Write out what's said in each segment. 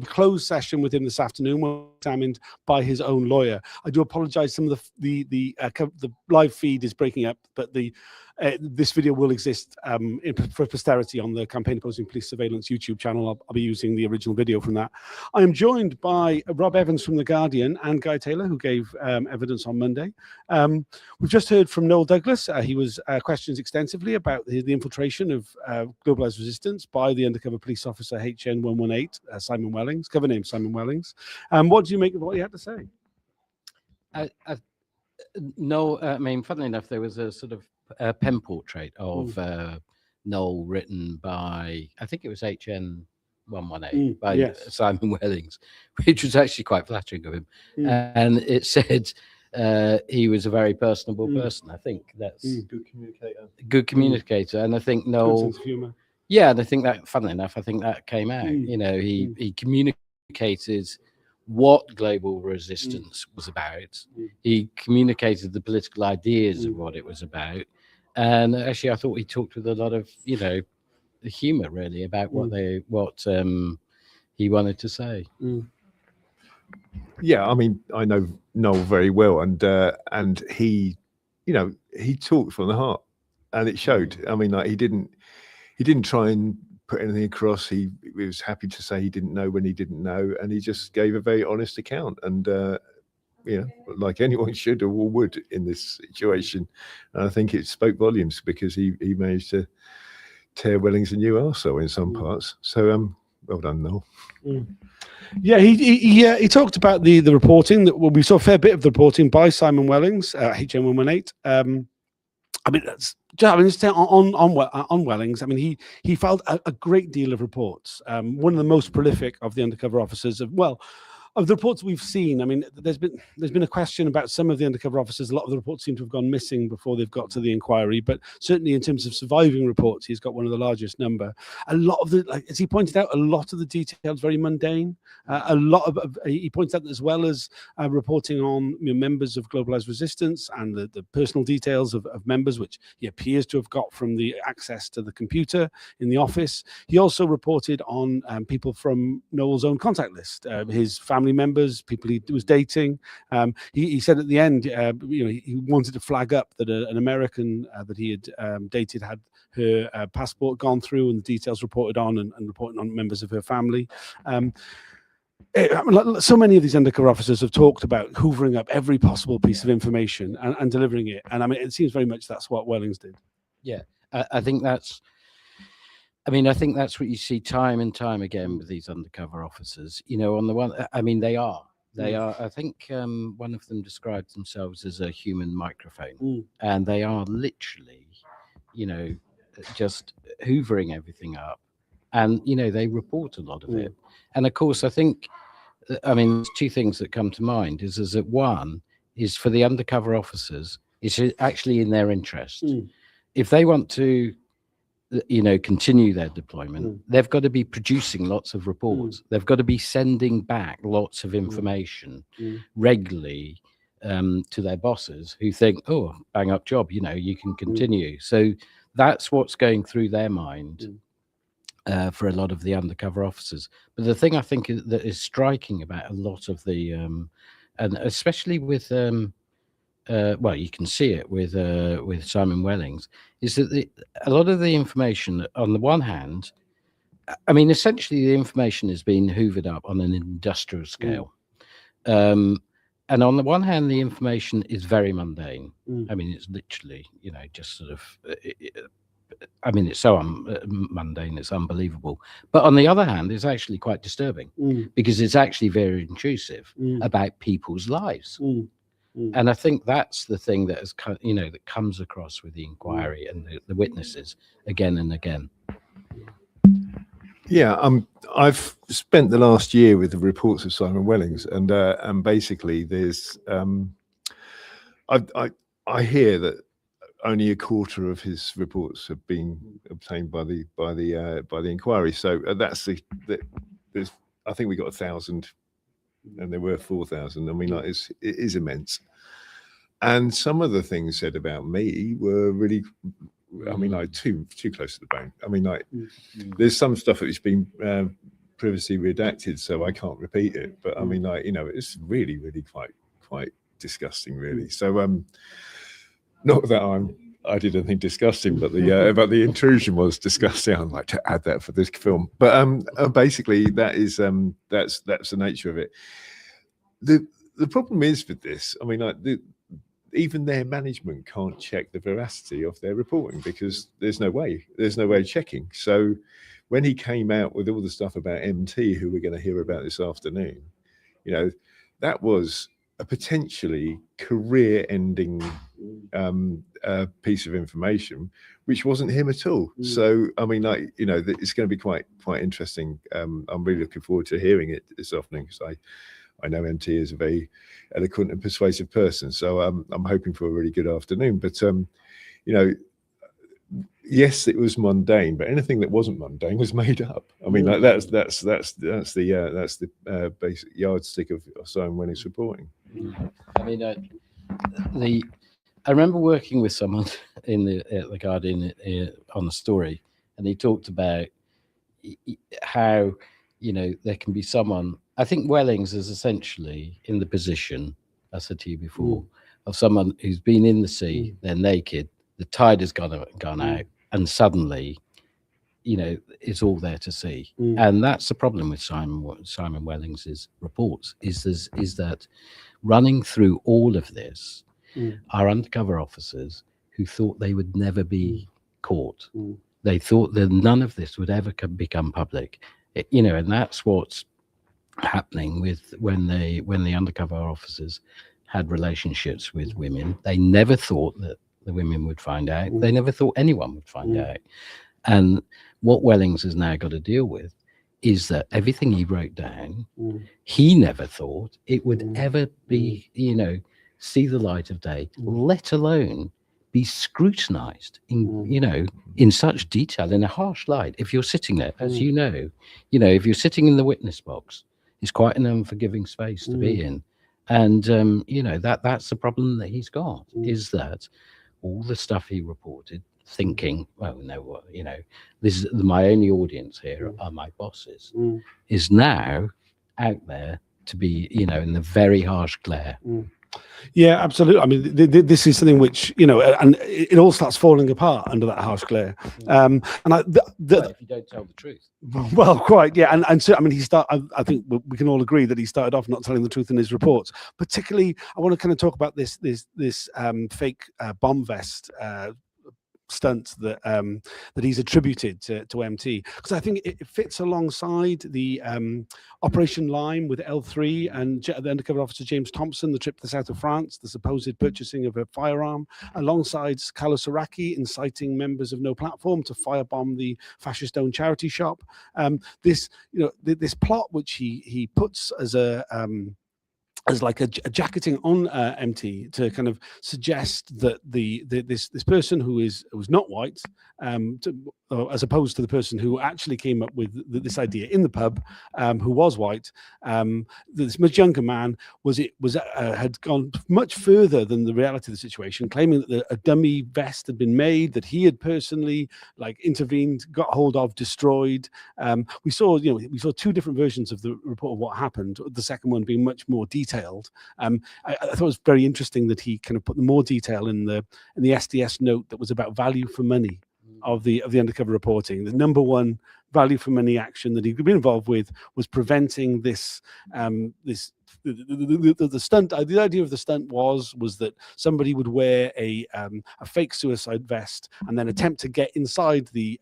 closed session with him this afternoon was examined by his own lawyer. I do apologize, some of the live feed is breaking up, but this video will exist for posterity on the Campaign Opposing Police Surveillance YouTube channel. I'll be using the original video from that. I am joined by Rob Evans from The Guardian and Guy Taylor, who gave evidence on Monday. We've just heard from Noel Douglas. He was questioned extensively about the infiltration of globalized resistance by the undercover police officer HN118, Simon Wellings, cover name Simon Wellings. What do you make of what he had to say? No, I mean, funnily enough, there was a sort of pen portrait of Noel written by, I think it was HN118 by Simon Wellings, which was actually quite flattering of him. And it said he was a very personable person. I think that's good communicator. Good communicator, and I think Noel. Good sense of humor. Yeah, and I think that, funnily enough, I think that came out. You know, he communicated what global resistance was about. He communicated the political ideas of what it was about. And actually, I thought he talked with a lot of, you know, humor really about what he wanted to say. Yeah, I mean, I know Noel very well, and he, you know, he talked from the heart, and it showed. I mean, like, he didn't try and put anything across. He was happy to say he didn't know when he didn't know, and he just gave a very honest account. And you know, like anyone should or would in this situation. And I think it spoke volumes, because he managed to tear Wellings a new arsehole in some parts. So well done, Noel. Yeah, he talked about the reporting that we saw a fair bit of the reporting by Simon Wellings, HN118. I mean, just on Wellings. I mean, he filed a great deal of reports. One of the most prolific of the undercover officers of the reports we've seen. I mean, there's been a question about some of the undercover officers. A lot of the reports seem to have gone missing before they've got to the inquiry, but certainly in terms of surviving reports, he's got one of the largest number. A lot of the, like, as he pointed out, a lot of the details very mundane. He points out that, as well as reporting on, you know, members of globalized resistance and the personal details of members, which he appears to have got from the access to the computer in the office. He also reported on people from Noel's own contact list, his family members, people he was dating. He said at the end, you know, he wanted to flag up that an American that he had dated had her passport gone through and the details reported on, and reporting on members of her family. So many of these undercover officers have talked about hoovering up every possible piece of information and delivering it. And I mean, it seems very much that's what Wellings did. Yeah, I think that's. I mean, I think that's what you see time and time again with these undercover officers. You know, on the one, I mean, they are. I think one of them described themselves as a human microphone, and they are literally, you know, just hoovering everything up, and you know, they report a lot of it. And of course, I think, I mean, there's two things that come to mind. Is that one is for the undercover officers, it's actually in their interest. If they want to, you know, continue their deployment, they've got to be producing lots of reports. They've got to be sending back lots of information regularly to their bosses, who think, oh, bang up job, you know, you can continue. So that's what's going through their mind for a lot of the undercover officers. But the thing I think that is striking about a lot of the, and especially with, well, you can see it with Simon Wellings, is that a lot of the information, on the one hand, I mean, essentially the information is being hoovered up on an industrial scale. And on the one hand, the information is very mundane. I mean, it's literally, you know, just sort of, I mean, it's so mundane, it's unbelievable. But on the other hand, it's actually quite disturbing, because it's actually very intrusive about people's lives. And I think that's the thing that has, you know, that comes across with the inquiry and the witnesses again and again. Yeah, I've spent the last year with the reports of Simon Wellings, and basically there's, I hear that only a quarter of his reports have been obtained by the inquiry. So that's there's, I think we got 1,000 and there were 4,000. I mean, like it is immense. And some of the things said about me were really, I mean, like too close to the bone. I mean, like there's some stuff that's been previously redacted, so I can't repeat it. But I mean, like, you know, it's really quite disgusting, really. So not that I did anything disgusting, but the intrusion was disgusting. I'd like to add that for this film. But basically, that's the nature of it. The problem is with this, I mean, like even their management can't check the veracity of their reporting because there's no way checking. So when he came out with all the stuff about MT, who we're going to hear about this afternoon, you know, that was a potentially career-ending piece of information, which wasn't him at all. So, I mean, like, you know, it's going to be quite interesting. I'm really looking forward to hearing it this afternoon because I know MT is a very eloquent and persuasive person. So I'm hoping for a really good afternoon. But you know, yes, it was mundane, but anything that wasn't mundane was made up. I mean, like that's the basic yardstick of Simon Welling's reporting. I mean, I remember working with someone in the Guardian on the story, and he talked about how, you know, there can be someone. I think Wellings is essentially in the position, I said to you before, of someone who's been in the sea, they're naked, the tide has gone out, and suddenly, you know, it's all there to see. And that's the problem with Simon Wellings' reports, is that running through all of this are undercover officers who thought they would never be caught. They thought that none of this would ever become public. You know, and that's what's happening with when the undercover officers had relationships with women. They never thought that the women would find out. They never thought anyone would find out. And what Wellings has now got to deal with is that everything he wrote down, he never thought it would ever be, you know, see the light of day, let alone be scrutinized in, you know, in such detail, in a harsh light. If you're sitting there, as you know, if you're sitting in the witness box, it's quite an unforgiving space to be in. And, you know, that's the problem that he's got, is that all the stuff he reported, thinking, well, no, you know, this is my only audience here are my bosses, is now out there to be, you know, in the very harsh glare. Yeah, absolutely. I mean, this is something which, you know, and it all starts falling apart under that harsh glare. And if you don't tell the truth. Well, quite, yeah. And so, I mean, I think we can all agree that he started off not telling the truth in his reports. Particularly, I want to kind of talk about this fake bomb vest stunt that he's attributed to MT, because I think it fits alongside the Operation Lime with L3 and the undercover officer James Thompson, the trip to the south of France, the supposed purchasing of a firearm, alongside Carlos Araki inciting members of No Platform to firebomb the fascist-owned charity shop. This plot which he puts as as like a jacketing on MT to kind of suggest that this person who was not white, as opposed to the person who actually came up with this idea in the pub, who was white, this much younger man had gone much further than the reality of the situation, claiming that a dummy vest had been made, that he had personally intervened, got hold of, destroyed. We saw two different versions of the report of what happened. The second one being much more detailed. I thought it was very interesting that he kind of put the more detail in the SDS note that was about value for money of the undercover reporting. The number one value for money action that he'd been involved with was preventing this the stunt. The idea of the stunt was that somebody would wear a fake suicide vest and then attempt to get inside the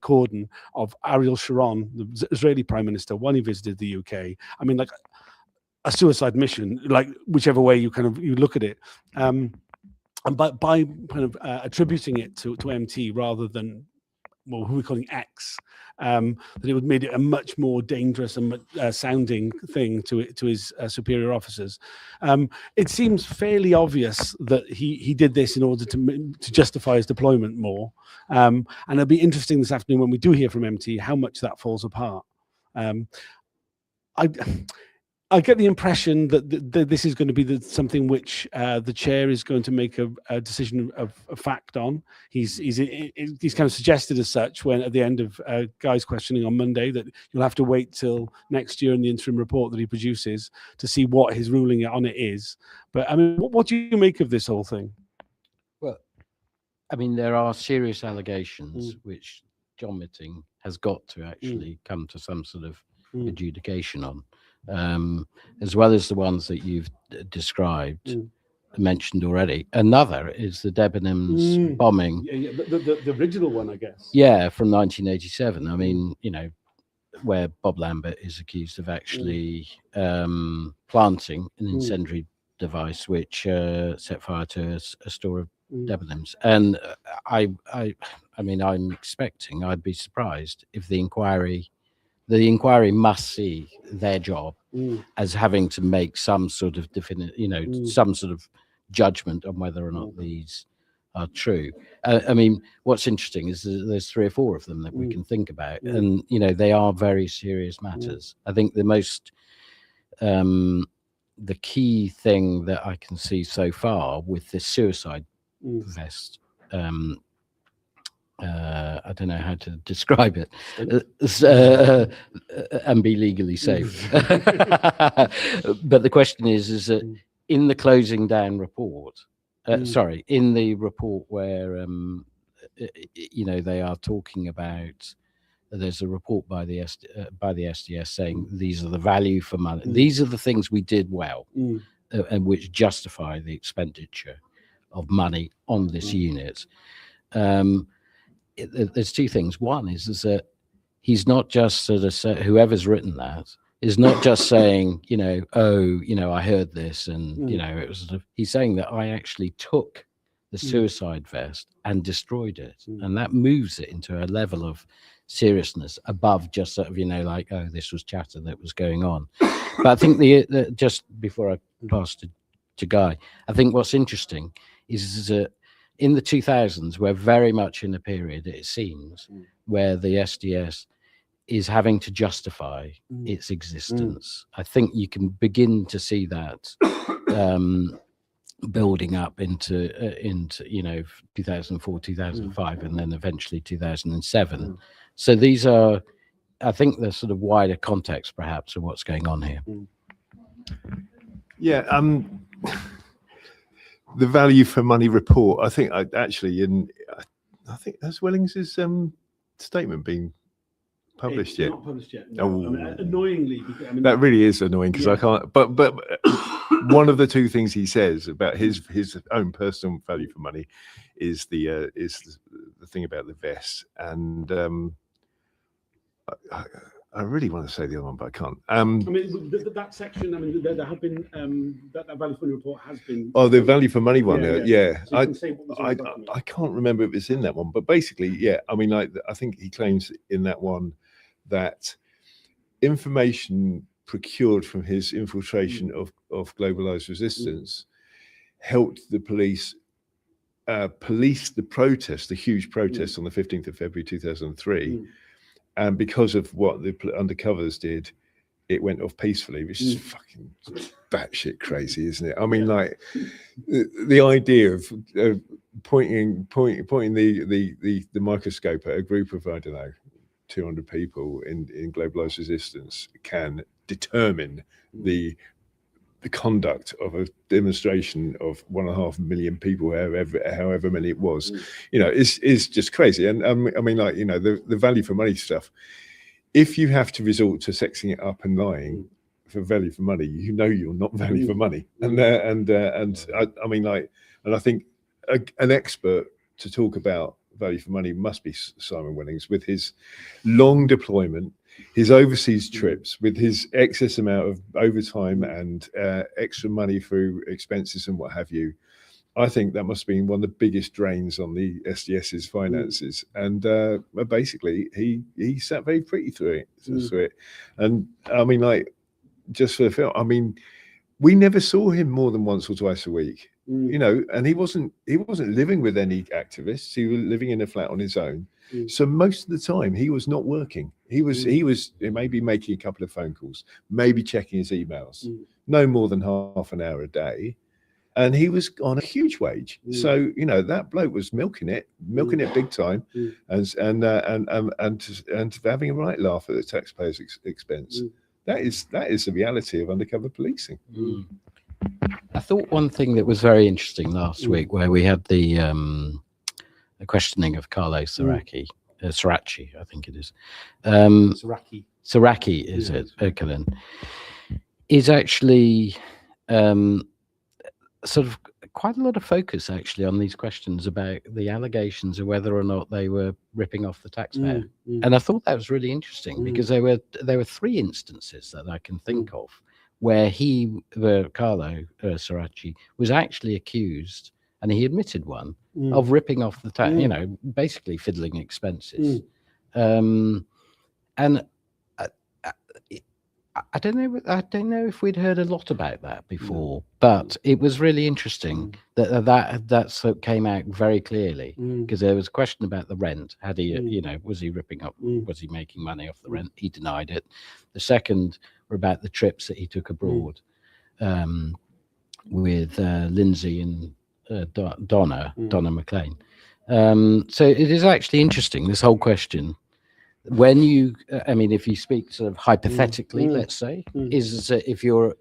cordon of Ariel Sharon, the Israeli Prime Minister, when he visited the UK. I mean, like a suicide mission, like whichever way you look at it. And by kind of attributing it to MT rather than, well, who we're calling X, that it would made it a much more dangerous and sounding thing to his superior officers. It seems fairly obvious that he did this in order to justify his deployment more. And it'll be interesting this afternoon when we do hear from MT how much that falls apart. I get the impression that this is going to be something which the chair is going to make a decision of fact on. He's kind of suggested as such when at the end of Guy's questioning on Monday that you'll have to wait till next year in the interim report that he produces to see what his ruling on it is. But I mean, what do you make of this whole thing? Well, I mean, there are serious allegations which John Mitting has got to actually come to some sort of adjudication on. As well as the ones that you've described, mentioned already. Another is the Debenhams bombing. The original one, I guess. Yeah, from 1987. I mean, you know, where Bob Lambert is accused of actually planting an incendiary device which set fire to a store of Debenhams. And I mean, I'm expecting, I'd be surprised if the inquiry must see their job as having to make some sort of definite, you know, some sort of judgment on whether or not these are true. I mean, what's interesting is there's 3 or 4 of them that we can think about, and you know, they are very serious matters. I think the most, the key thing that I can see so far with this suicide vest. I don't know how to describe it, and be legally safe. But the question is that in the closing down report, sorry, in the report where you know, they are talking about, there's a report by the SDS saying these are the value for money. These are the things we did well, and which justify the expenditure of money on this unit. There's 2 things. One is that he's not just sort of whoever's written that is not just saying, you know, oh, you know, I heard this and you know, it was sort of, he's saying that I actually took the suicide vest and destroyed it, and that moves it into a level of seriousness above just sort of, you know, like, oh, this was chatter that was going on. But I think the just before I pass to Guy, I think what's interesting is that in the 2000s, we're very much in a period, it seems, where the SDS is having to justify its existence. I think you can begin to see that building up into you know, 2004, 2005, and then eventually 2007. So these are, I think, the sort of wider context, perhaps, of what's going on here. Yeah. The value for money report, I think I think has Wellings' statement been published yet? Not published yet. No. I mean, annoyingly, because, I mean, that really is annoying because I can't. But one of the 2 things he says about his own personal value for money is the thing about the vest, and I really want to say the other one, but I can't. I mean, that section. I mean, there have been that value for money report has been. Oh, the value for money one. Yeah. So I can't remember if it's in that one, but basically, yeah. I mean, like, I think he claims in that one that information procured from his infiltration of globalized resistance helped the police police the protest, the huge protest on the 15th of February 2003. And because of what the undercovers did, it went off peacefully, which is fucking batshit crazy, isn't it? I mean, like, the idea of pointing the microscope at a group of, I don't know, 200 people in globalized resistance can determine the conduct of a demonstration of 1.5 million people, however many it was, you know, is just crazy. And I mean, like, you know, the value for money stuff, if you have to resort to sexing it up and lying for value for money, you know, you're not value for money. And I mean, like, and I think an expert to talk about value for money must be Simon Wellings, with his long deployment, his overseas trips, with his excess amount of overtime and extra money through expenses and what have you. I think that must have been one of the biggest drains on the SDS's finances. And basically, he sat very pretty through it. And I mean, like, just for the film, I mean, we never saw him more than once or twice a week. you know, and he wasn't living with any activists. He was living in a flat on his own. So most of the time he was not working. He was maybe making a couple of phone calls, maybe checking his emails, no more than half an hour a day. And he was on a huge wage. So, you know, that bloke was milking it big time, and having a right laugh at the taxpayers' expense. That is the reality of undercover policing. I thought one thing that was very interesting last week, where we had the questioning of Carlo Siracchi, I think it is. Siracchi, is it? Okay, then. Is actually sort of quite a lot of focus actually on these questions about the allegations of whether or not they were ripping off the taxpayer. And I thought that was really interesting because there were 3 instances that I can think of where Carlo Siracchi was actually accused, and he admitted one, of ripping off the tax, you know, basically fiddling expenses. And I don't know if we'd heard a lot about that before, but it was really interesting that came out very clearly, because there was a question about the rent. Had he, you know, was he ripping up? Was he making money off the rent? He denied it. The second were about the trips that he took abroad with Lindsay and Donna McLean. So it is actually interesting, this whole question. When you, I mean, if you speak sort of hypothetically, let's say, is that if you're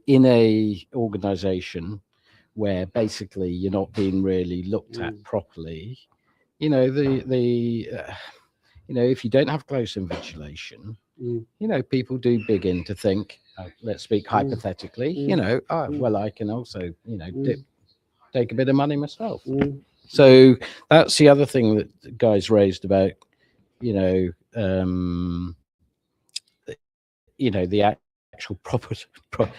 in a organization where basically you're not being really looked at properly, you know, you know, if you don't have close invigilation, you know, people do begin to think, let's speak hypothetically, you know, well, I can also, you know, take a bit of money myself. So that's the other thing that the guys raised about, you know, the actual proper,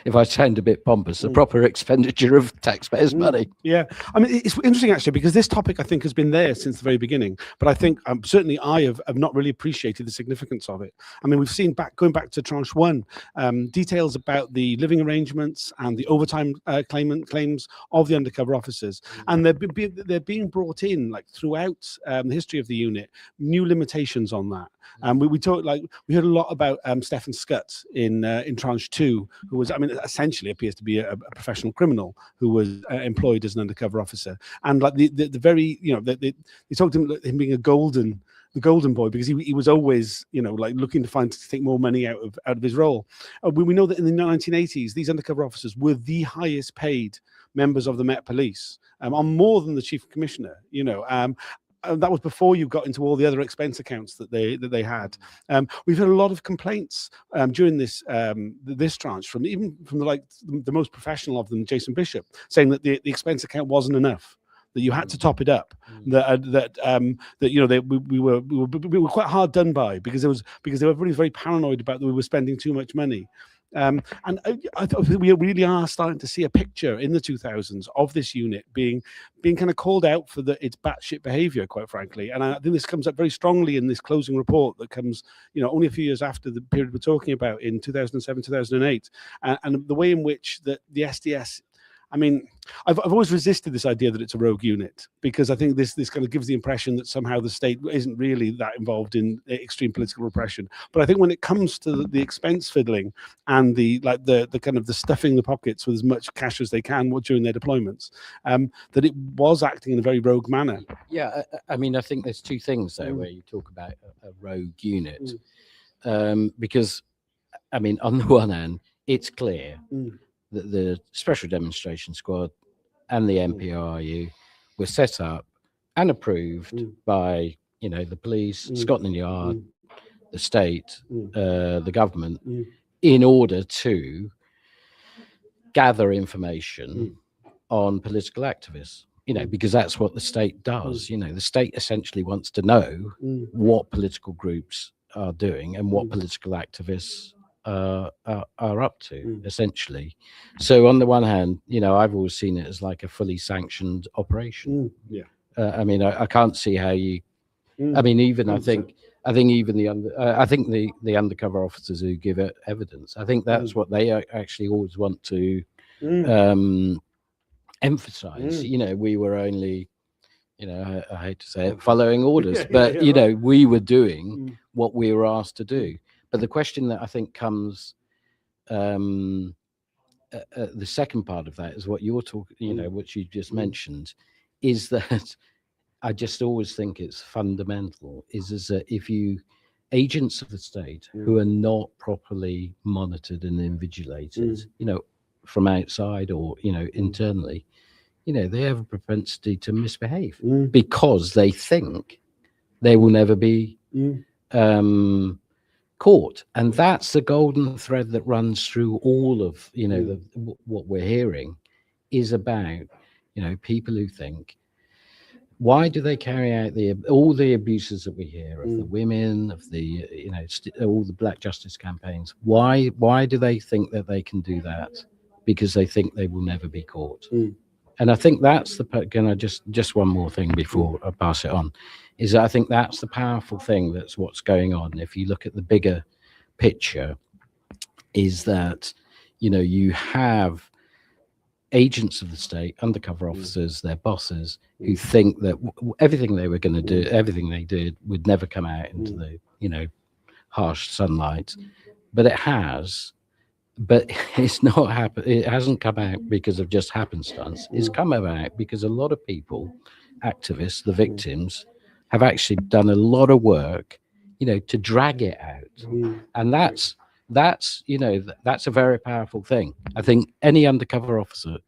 if I sound a bit pompous, the proper expenditure of taxpayers' money. Yeah, I mean, it's interesting actually, because this topic I think has been there since the very beginning, but I think certainly I have not really appreciated the significance of it. I mean, we've seen going back to tranche 1, details about the living arrangements and the overtime claims of the undercover officers, and they're being brought in like throughout the history of the unit, new limitations on that. We heard a lot about Stefan Skutt in tranche 2, who was, I mean, essentially appears to be a professional criminal who was employed as an undercover officer, and like the very, you know, they talked to him being the golden boy, because he was always, you know, like looking to take more money out of his role. We know that in the 1980s, these undercover officers were the highest paid members of the Met Police, on more than the chief commissioner, you know. That was before you got into all the other expense accounts that they had. We've had a lot of complaints during this tranche from the most professional of them, Jason Bishop, saying that the expense account wasn't enough, that you had to top it up, that you know, we were quite hard done by, because everybody was very paranoid about that we were spending too much money. And I thought we really are starting to see a picture in the 2000s of this unit being kind of called out for its batshit behavior, quite frankly. And I think this comes up very strongly in this closing report that comes, you know, only a few years after the period we're talking about in 2007, 2008, and the way in which the SDS. I mean, I've always resisted this idea that it's a rogue unit, because I think this kind of gives the impression that somehow the state isn't really that involved in extreme political repression. But I think when it comes to the expense fiddling and the kind of the stuffing the pockets with as much cash as they can during their deployments, that it was acting in a very rogue manner. Yeah, I mean, I think there's 2 things there where you talk about a rogue unit, because, I mean, on the one hand, it's clear that the Special Demonstration Squad and the MPRU were set up and approved by, you know, the police, Scotland Yard, the state, the government, in order to gather information on political activists, you know, because that's what the state does. You know, the state essentially wants to know what political groups are doing and what political activists are up to, essentially. So on the one hand, you know, I've always seen it as like a fully sanctioned operation. I mean, I can't see how you. I mean, even I think even the undercover officers who give it evidence, I think that's what they actually always want to emphasize. You know, we were only, you know, I hate to say it, Mm. following orders, Yeah, but yeah, you know, right. we were doing Mm. what we were asked to do. But the question that I think comes, the second part of that is what you're talking, you know, what you just mentioned, is that I just always think it's fundamental is that if you agents of the state who are not properly monitored and invigilated, you know, from outside or, you know, internally, you know, they have a propensity to misbehave because they think they will never be caught. And that's the golden thread that runs through all of, you know, what we're hearing is about, you know, people who think, why do they carry out all the abuses that we hear of the women, of the, you know, all the Black Justice campaigns? Why do they think that they can do that? Because they think they will never be caught. And I think that's just one more thing before I pass it on, is that I think that's the powerful thing. That's what's going on. If you look at the bigger picture, is that, you know, you have agents of the state, undercover officers, their bosses, who think that everything they were going to do, everything they did, would never come out into the, you know, harsh sunlight. But it has. But it's not happened. It hasn't come out because of just happenstance. It's come about because a lot of people, activists, the victims, have actually done a lot of work, you know, to drag it out. And that's you know, that's a very powerful thing. I think any undercover officer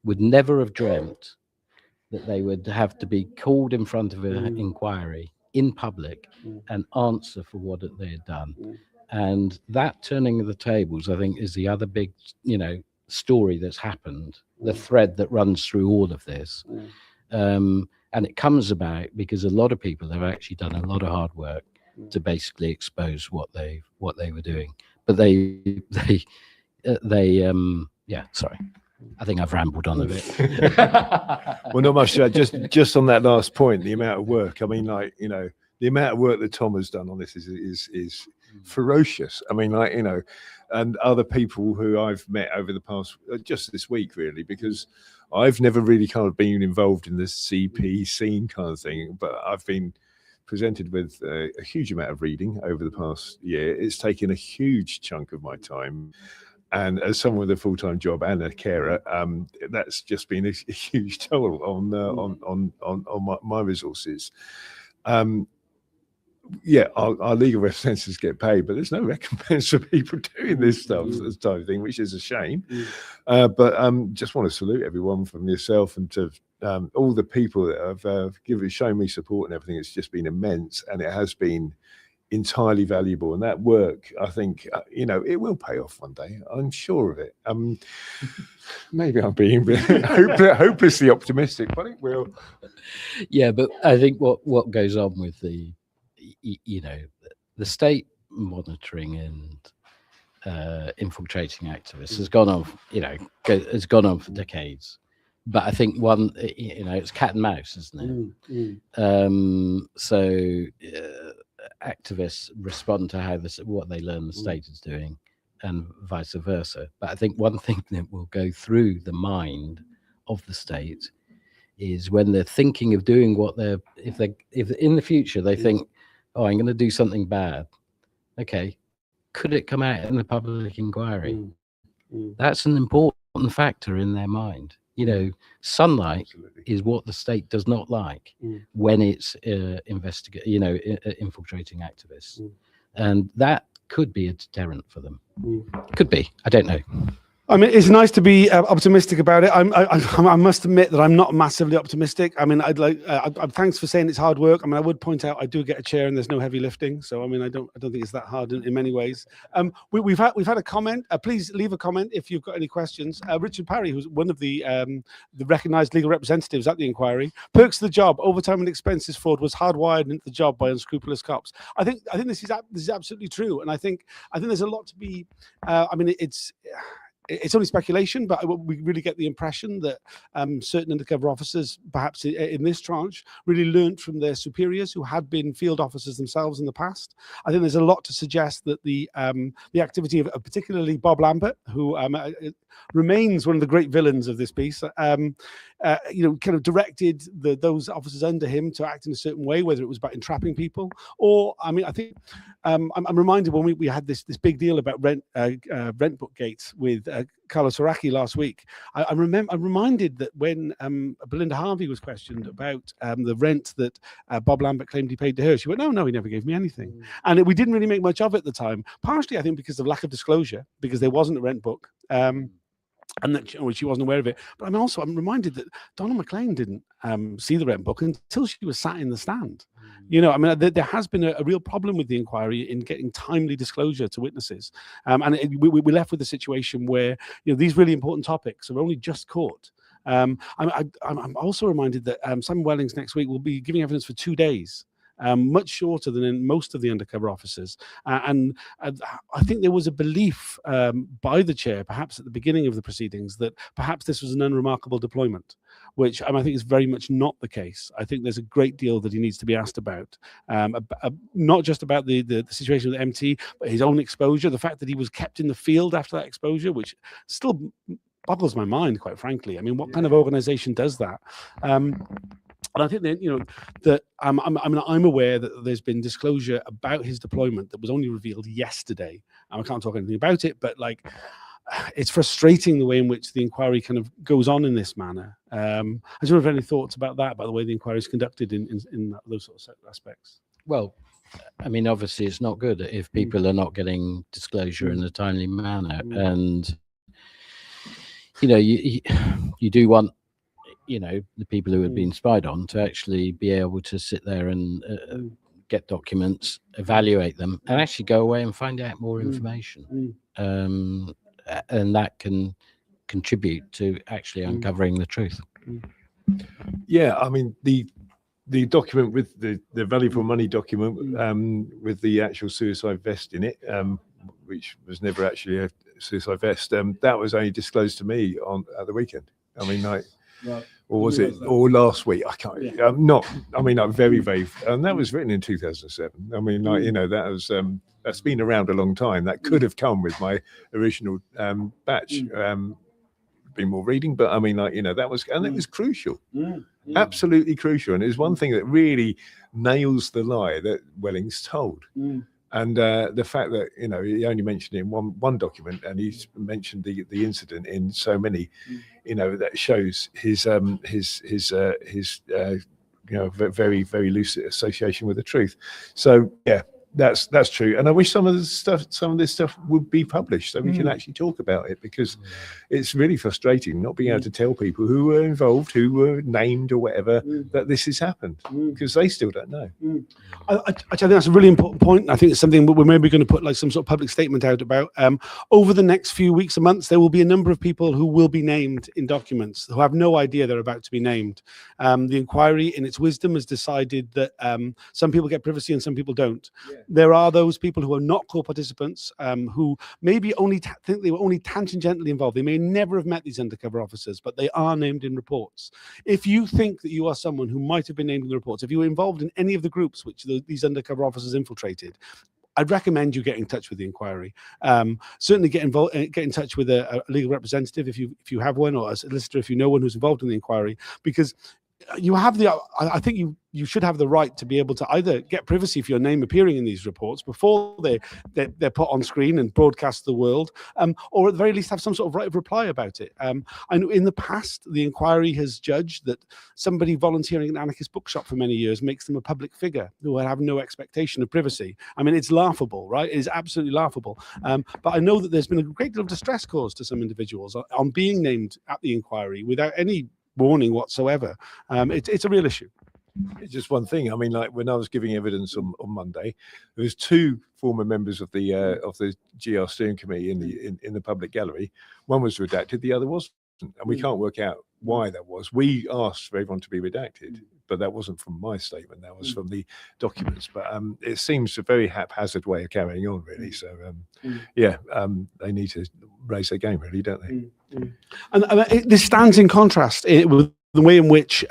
would never have dreamt that they would have to be called in front of an inquiry in public and answer for what they had done. And that turning of the tables, I think, is the other big, you know, story that's happened, the thread that runs through all of this. And it comes about because a lot of people have actually done a lot of hard work to basically expose what they were doing. But yeah, sorry. I think I've rambled on a bit. Well, not much. Just on that last point, the amount of work. I mean, like, you know, the amount of work that Tom has done on this is ferocious. I mean, like, you know, and other people who I've met over the past, just this week, really, because I've never really kind of been involved in this CP scene kind of thing, but I've been presented with a huge amount of reading over the past year. It's taken a huge chunk of my time. And as someone with a full-time job and a carer, that's just been a huge toll on my resources. Yeah, our legal representatives get paid, but there's no recompense for people doing this stuff, this type of thing, which is a shame. But just want to salute everyone from yourself and to all the people that have shown me support and everything. It's just been immense, and it has been entirely valuable. And that work, I think, you know, it will pay off one day. I'm sure of it. Maybe I'm being hopelessly optimistic, but it will. Yeah, but I think what goes on with the, you know, the state monitoring and infiltrating activists has gone on, you know, has gone on for decades. But I think one, you know, it's cat and mouse, isn't it? So activists respond to what they learn the state is doing, and vice versa. But I think one thing that will go through the mind of the state is when they're thinking of doing if in the future they think, oh, I'm going to do something bad. Okay, could it come out in the public inquiry? That's an important factor in their mind. You know, sunlight is what the state does not like when it's infiltrating activists, and that could be a deterrent for them. Could be. I don't know. I mean, it's nice to be optimistic about it. I must admit that I'm not massively optimistic. I mean, thanks for saying it's hard work. I mean, I would point out I do get a chair and there's no heavy lifting. So I mean, I don't think it's that hard in many ways. We've had a comment. Please leave a comment if you've got any questions. Richard Parry, who's one of the recognised legal representatives at the inquiry, perks of the job, overtime and expenses fraud was hardwired into the job by unscrupulous cops. I think this is absolutely true, and I think there's a lot to be. I mean, it's only speculation, but we really get the impression that certain undercover officers, perhaps in this tranche, really learnt from their superiors who had been field officers themselves in the past. I think there's a lot to suggest that the activity of particularly Bob Lambert, who remains one of the great villains of this piece, kind of directed those officers under him to act in a certain way, whether it was about entrapping people or, I think I'm reminded when we had this big deal about rent book gates with Carlos Araki last week. I'm reminded that when Belinda Harvey was questioned about the rent that Bob Lambert claimed he paid to her, she went, no, he never gave me anything. And we didn't really make much of it at the time, partially I think because of lack of disclosure, because there wasn't a rent book. And that she wasn't aware of it. But I'm reminded that Donna McLean didn't see the rent book until she was sat in the stand. There has been a real problem with the inquiry in getting timely disclosure to witnesses. We're left with a situation where these really important topics are only just caught. I'm also reminded that Simon Wellings next week will be giving evidence for 2 days. Much shorter than in most of the undercover officers. And I think there was a belief by the chair, perhaps at the beginning of the proceedings, that perhaps this was an unremarkable deployment, which I think is very much not the case. I think there's a great deal that he needs to be asked about, not just about the situation with MT, but his own exposure, the fact that he was kept in the field after that exposure, which still boggles my mind, quite frankly. What kind of organization does that? And I think that I'm aware that there's been disclosure about his deployment that was only revealed yesterday. I can't talk anything about it, but it's frustrating the way in which the inquiry kind of goes on in this manner. I don't have any thoughts about that, by the way the inquiry is conducted in those sorts of aspects. Well, obviously it's not good if people are not getting disclosure in a timely manner, and you do want the people who have been spied on to actually be able to sit there and get documents, evaluate them, and actually go away and find out more information. And that can contribute to actually uncovering the truth. Yeah, the document with the value for money document with the actual suicide vest in it, which was never actually a suicide vest, that was only disclosed to me at the weekend. Right. Or was it, or last week? I can't. Yeah. Very, very. And that was written in 2007. That was that's been around a long time. That could have come with my original batch. Been more reading, but that was, and it was crucial, absolutely crucial. And it was one thing that really nails the lie that Wellings told. And the fact that he only mentioned it in one document, and he's mentioned the incident in so many, that shows his very, very loose association with the truth. So yeah, that's true. And I wish some of this stuff would be published so we can actually talk about it, because it's really frustrating not being able to tell people who were involved, who were named or whatever, that this has happened, because they still don't know. I think that's a really important point. I think it's something we're maybe going to put some sort of public statement out about. Over the next few weeks and months, there will be a number of people who will be named in documents who have no idea they're about to be named. The inquiry, in its wisdom, has decided that some people get privacy and some people don't. There are those people who are not core participants, who maybe only think they were only tangentially involved. They may never have met these undercover officers, but they are named in reports. If you think that you are someone who might have been named in the reports, if you were involved in any of the groups which these undercover officers infiltrated, I'd recommend you get in touch with the inquiry. Certainly get in touch with a legal representative if you have one, or a solicitor if you know one who's involved in the inquiry, because you have I think you should have the right to be able to either get privacy for your name appearing in these reports before they're put on screen and broadcast to the world, or at the very least have some sort of right of reply about it. I know in the past the inquiry has judged that somebody volunteering at an anarchist bookshop for many years makes them a public figure who have no expectation of privacy. It's laughable, right? It is absolutely laughable. But I know that there's been a great deal of distress caused to some individuals on being named at the inquiry without any warning whatsoever. It's a real issue. It's just one thing. When I was giving evidence on Monday, there was two former members of the GR steering committee in the public gallery. One was redacted, the other wasn't. and we can't work out why that was. We asked for everyone to be redacted, but that wasn't from my statement. That was from the documents. But it seems a very haphazard way of carrying on, really. So they need to raise their game, really, don't they? And this stands in contrast with the way in which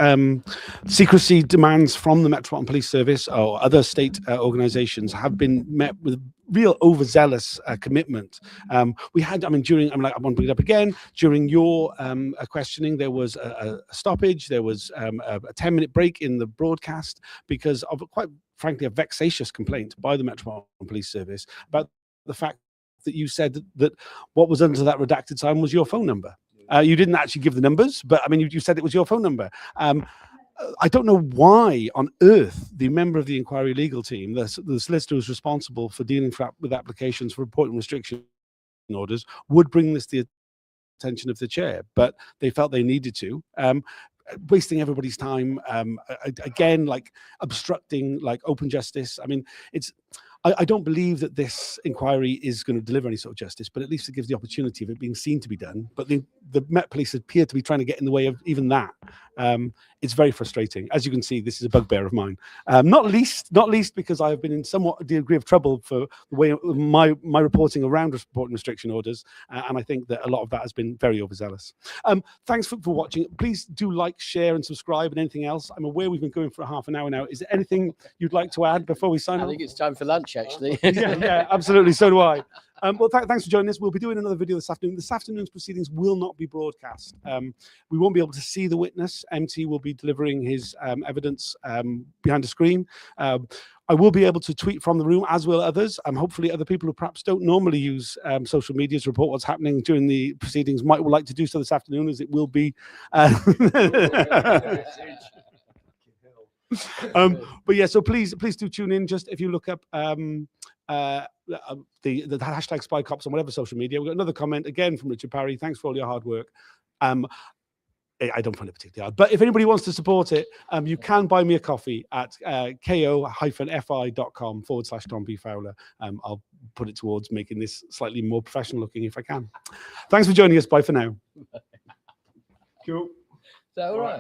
secrecy demands from the Metropolitan Police Service or other state organisations have been met with real overzealous commitment. We had, I want to bring it up again, during your questioning, there was a stoppage, there was a 10-minute break in the broadcast because of, quite frankly, a vexatious complaint by the Metropolitan Police Service about the fact that you said that what was under that redacted sign was your phone number. You didn't actually give the numbers, but you said it was your phone number. I don't know why on earth the member of the inquiry legal team, the solicitor who's responsible for dealing with applications for reporting restriction orders, would bring this to the attention of the chair, but they felt they needed to. Wasting everybody's time, again, like obstructing like open justice. I don't believe that this inquiry is going to deliver any sort of justice, but at least it gives the opportunity of it being seen to be done. But the Met Police appear to be trying to get in the way of even that. It's very frustrating. As you can see, this is a bugbear of mine. Not least because I have been in somewhat a degree of trouble for the way my reporting around reporting restriction orders, and I think that a lot of that has been very overzealous. Thanks for watching. Please do like, share, and subscribe, and anything else. I'm aware we've been going for half an hour now. Is there anything you'd like to add before we sign off? I think it's time for lunch, actually. yeah, absolutely. So do I. Well, thanks for joining us. We'll be doing another video this afternoon. This afternoon's proceedings will not be broadcast. We won't be able to see the witness. MT will be delivering his evidence behind a screen. I will be able to tweet from the room, as will others. Hopefully other people who perhaps don't normally use social media to report what's happening during the proceedings might like to do so this afternoon, as it will be. But yeah, so please do tune in. Just if you look up the hashtag Spy Cops on whatever social media. We've got another comment again from Richard Parry. Thanks for all your hard work. I don't find it particularly hard, but if anybody wants to support it, you can buy me a coffee at ko-fi.com/Tom B. Fowler. I'll put it towards making this slightly more professional looking if I can. Thanks for joining us. Bye for now. Cool. Is that all right?